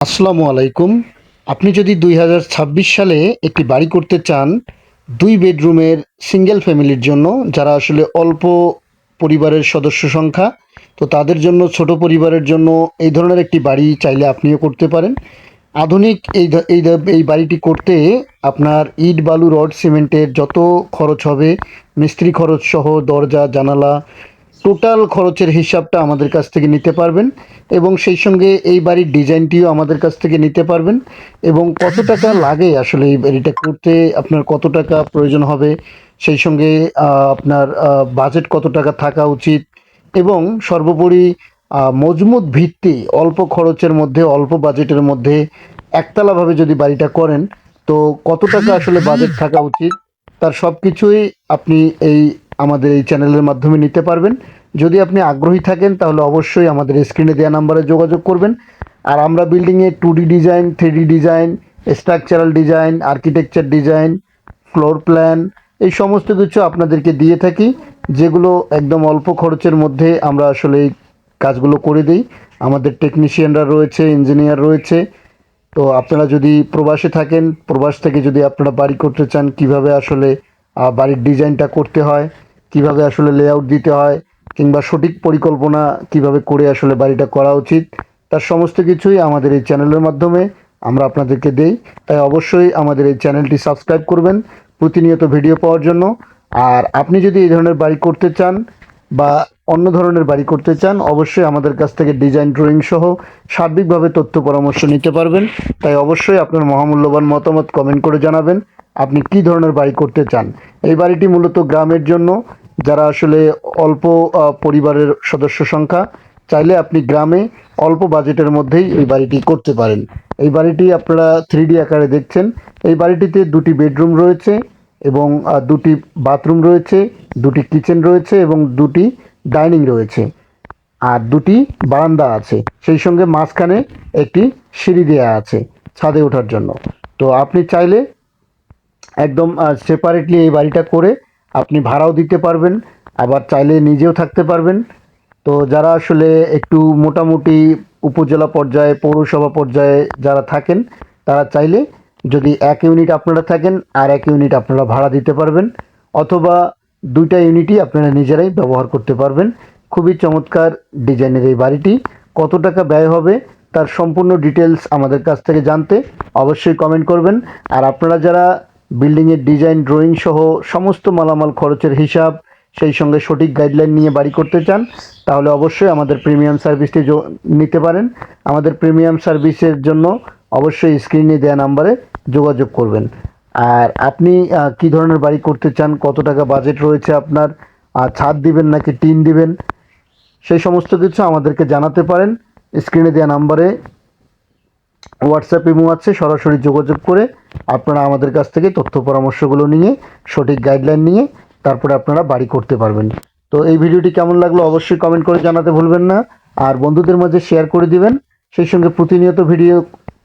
আসসালামু আলাইকুম। আপনি যদি ২০২৬ সালে একটি বাড়ি করতে চান ২ বেডরুমের সিঙ্গেল ফ্যামিলির জন্য, যারা আসলে অল্প পরিবারের সদস্য সংখ্যা, তো তাদের জন্য, ছোট পরিবারের জন্য এই ধরনের একটি বাড়ি চাইলে আপনিও করতে পারেন। আধুনিক এই বাড়িটি করতে আপনার ইট, বালু, রড, সিমেন্টের যত খরচ হবে, মিস্ত্রি খরচ সহ দরজা, জানালা, টোটাল খরচের হিসাবটা আমাদের কাছ থেকে নিতে পারবেন এবং সেই সঙ্গে এই বাড়ির ডিজাইনটিও আমাদের কাছ থেকে নিতে পারবেন এবং কত টাকা লাগে আসলে এই বাড়িটা করতে, আপনার কত টাকা প্রয়োজন হবে, সেই সঙ্গে আপনার বাজেট কত টাকা থাকা উচিত এবং সর্বোপরি মজবুত ভিত্তি, অল্প খরচের মধ্যে, অল্প বাজেটের মধ্যে একতলাভাবে যদি বাড়িটা করেন, তো কত টাকা আসলে বাজেট থাকা উচিত, তার সব কিছুই আপনি আমাদের এই চ্যানেলের মাধ্যমে নিতে পারবেন। যদি আপনি আগ্রহী থাকেন তাহলে অবশ্যই আমাদের স্ক্রিনে দেওয়া নাম্বারে যোগাযোগ করবেন। আর আমরা বিল্ডিংয়ে 2D design, 3D design, structural design, architecture design, floor plan, এই সমস্ত কিছু আপনাদেরকে দিয়ে থাকি, যেগুলো একদম অল্প খরচের মধ্যে আমরা আসলে এই কাজগুলো করে দিই। আমাদের টেকনিশিয়ানরা রয়েছে, ইঞ্জিনিয়ার রয়েছে। তো আপনারা যদি প্রবাসে থাকেন, প্রবাস থেকে যদি আপনারা বাড়ি করতে চান, কিভাবে আসলে বাড়ির ডিজাইনটা করতে হয়, কিভাবে আসলে লেআউট দিতে হয়, কিংবা সঠিক পরিকল্পনা কিভাবে করে আসলে বাড়িটা করা উচিত, তার সমস্ত কিছুই আমাদের এই চ্যানেলের মাধ্যমে আমরা আপনাদেরকে দেই। তাই অবশ্যই আমাদের এই চ্যানেলটি সাবস্ক্রাইব করবেন প্রতিনিয়ত ভিডিও পাওয়ার জন্য। আর আপনি যদি এই ধরনের বাড়ি করতে চান বা অন্য ধরনের বাড়ি করতে চান, অবশ্যই আমাদের কাছ থেকে ডিজাইন, ড্রয়িং সহ সার্বিকভাবে তথ্য পরামর্শ নিতে পারবেন। তাই অবশ্যই আপনার মহামূল্যবান মতামত কমেন্ট করে জানাবেন আপনি কী ধরনের বাড়ি করতে চান। এই বাড়িটি মূলত গ্রামের জন্য, যারা আসলে অল্প পরিবারের সদস্য সংখ্যা, চাইলে আপনি গ্রামে অল্প বাজেটের মধ্যেই এই বাড়িটি করতে পারেন। এই বাড়িটি আপনারা 3D আকারে দেখছেন। এই বাড়িটিতে 2টি বেডরুম রয়েছে এবং 2টি বাথরুম রয়েছে, 2টি কিচেন রয়েছে এবং 2টি ডাইনিং রয়েছে, আর 2টি বারান্দা আছে। সেই সঙ্গে মাঝখানে একটি সিঁড়ি দেওয়া আছে ছাদে ওঠার জন্য। তো আপনি চাইলে একদম সেপারেটলি এই বাড়িটা করে আপনি ভাড়াও দিতে পারবেন, আবার চাইলে নিজেও থাকতে পারবেন। তো যারা আসলে একটু মোটামুটি উপজেলা পর্যায়ে, পৌরসভা পর্যায়ে যারা থাকেন, তারা চাইলে যদি 1 ইউনিট আপনারা থাকেন আর 1 ইউনিট আপনারা ভাড়া দিতে পারবেন, অথবা 2টা ইউনিটই আপনারা নিজেরাই ব্যবহার করতে পারবেন। খুবই চমৎকার ডিজাইনের এই বাড়িটি। কত টাকা ব্যয় হবে তার সম্পূর্ণ ডিটেলস আমাদের কাছ থেকে জানতে অবশ্যই কমেন্ট করবেন। আর আপনারা যারা বিল্ডিংয়ের ডিজাইন, ড্রয়িং সহ সমস্ত মালামাল খরচের হিসাব, সেই সঙ্গে সঠিক গাইডলাইন নিয়ে বাড়ি করতে চান, তাহলে অবশ্যই আমাদের প্রিমিয়াম সার্ভিসটি নিতে পারেন। আমাদের প্রিমিয়াম সার্ভিসের জন্য অবশ্যই স্ক্রিনে দেওয়া নাম্বারে যোগাযোগ করবেন। আর আপনি কী ধরনের বাড়ি করতে চান, কত টাকা বাজেট রয়েছে আপনার, ছাদ দিবেন নাকি টিন দিবেন, সেই সমস্ত কিছু আমাদেরকে জানাতে পারেন। স্ক্রিনে দেওয়া নাম্বারে হোয়াটসঅ্যাপ, ইমো আছে, সরাসরি যোগাযোগ করে আপনারা আমাদের কাছ থেকে তথ্য পরামর্শগুলো নিয়ে, সঠিক গাইডলাইন নিয়ে তারপরে আপনারা বাড়ি করতে পারবেন। তো এই ভিডিওটি কেমন লাগলো অবশ্যই কমেন্ট করে জানাতে ভুলবেন না, আর বন্ধুদের মাঝে শেয়ার করে দিবেন। সেই সঙ্গে প্রতিনিয়ত ভিডিও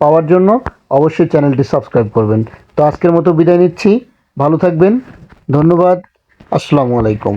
পাওয়ার জন্য অবশ্যই চ্যানেলটি সাবস্ক্রাইব করবেন। তো আজকের মতো বিদায় নিচ্ছি, ভালো থাকবেন, ধন্যবাদ, আসসালামু আলাইকুম।